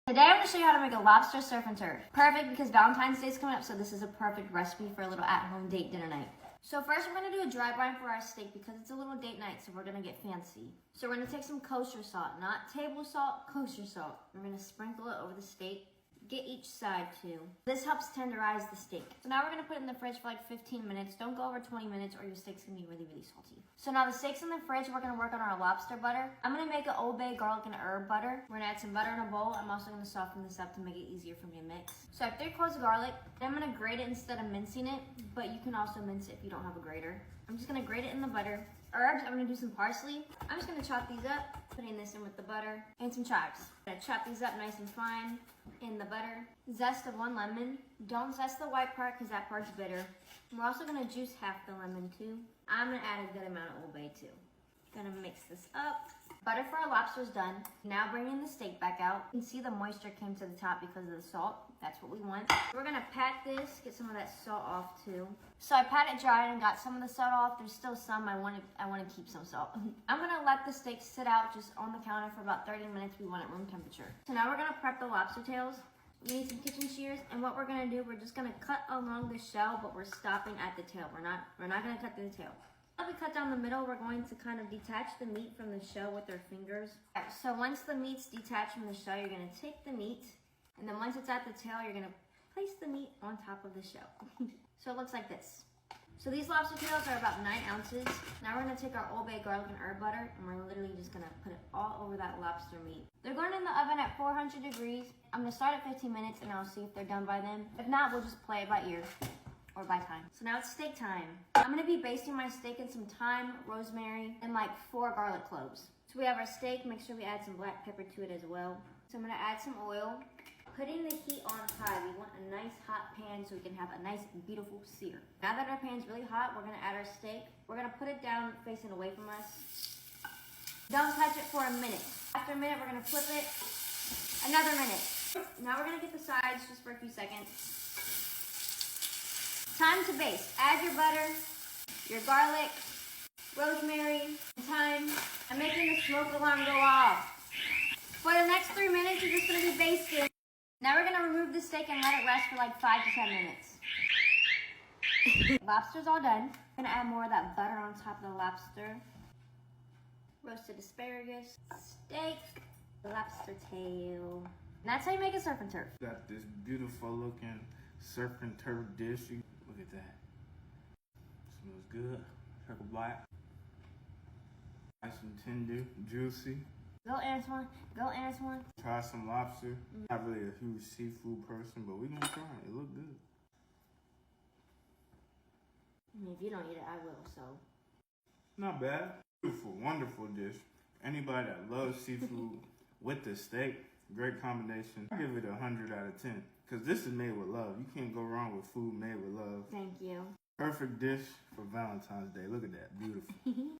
Today I'm going to show you how to make a lobster surf and turf. Perfect because Valentine's Day is coming up, so this is a perfect recipe for a little at-home date dinner night. So first we're going to do a dry brine for our steak because it's a little date night, so we're going to get fancy. So we're going to take some kosher salt, not table salt, kosher salt. We're going to sprinkle it over the steak. Get each side too. This helps tenderize the steak. So now we're gonna put it in the fridge for like 15 minutes. Don't go over 20 minutes or your steak's gonna be really, really salty. So now the steak's in the fridge, we're gonna work on our lobster butter. I'm gonna make an Old Bay garlic and herb butter. We're gonna add some butter in a bowl. I'm also gonna soften this up to make it easier for me to mix. So I have 3 cloves of garlic. I'm gonna grate it instead of mincing it, but you can also mince it if you don't have a grater. I'm just gonna grate it in the butter. Herbs, I'm gonna do some parsley. I'm just gonna chop these up, putting this in with the butter, and some chives. I'm gonna chop these up nice and fine in the butter. Zest of 1 lemon. Don't zest the white part because that part's bitter. We're also gonna juice half the lemon too. I'm gonna add a good amount of Old Bay too. Gonna mix this up. Butter for our lobster's done. Now bringing the steak back out. You can see the moisture came to the top because of the salt. That's what we want. We're gonna pat this, get some of that salt off too. So I pat it dry and got some of the salt off. There's still some, I wanna keep some salt. I'm gonna let the steak sit out just on the counter for about 30 minutes. We want it room temperature. So now we're gonna prep the lobster tails. We need some kitchen shears, and what we're gonna do, we're just gonna cut along the shell, but we're stopping at the tail. We're not gonna cut through the tail. As we cut down the middle, we're going to kind of detach the meat from the shell with our fingers. Right, so once the meat's detached from the shell, you're gonna take the meat, and then once it's at the tail, you're gonna place the meat on top of the shell. So it looks like this. So these lobster tails are about 9 ounces. Now we're gonna take our Old Bay garlic and herb butter, and we're literally just gonna put it all over that lobster meat. They're going in the oven at 400 degrees. I'm gonna start at 15 minutes, and I'll see if they're done by then. If not, we'll just play it by ear. Or by time. So now it's steak time. I'm gonna be basting my steak in some thyme, rosemary, and like 4 garlic cloves. So we have our steak, make sure we add some black pepper to it as well. So I'm gonna add some oil. Putting the heat on high, we want a nice hot pan so we can have a nice beautiful sear. Now that our pan's really hot, we're gonna add our steak. We're gonna put it down facing away from us. Don't touch it for a minute. After a minute, we're gonna flip it. Another minute. Now we're gonna get the sides just for a few seconds. Time to baste. Add your butter, your garlic, rosemary, thyme. I'm making the smoke alarm go off. For the next 3 minutes, you're just gonna be basting. Now we're gonna remove the steak and let it rest for like 5 to 10 minutes. Lobster's all done. I'm gonna add more of that butter on top of the lobster. Roasted asparagus, steak, lobster tail. And that's how you make a surf and turf. Got this beautiful looking surf and turf dish. Look at that. Smells good. Triple black. Nice and tender, juicy. Go Antoine. Go Antoine. Try some lobster. Not really a huge seafood person, but we gonna try it. It look good. I mean, if you don't eat it, I will, so. Not bad. Beautiful, wonderful dish. Anybody that loves seafood with the steak, great combination. I give it 100 out of 10. Because this is made with love. You can't go wrong with food made with love. Thank you. Perfect dish for Valentine's Day. Look at that. Beautiful.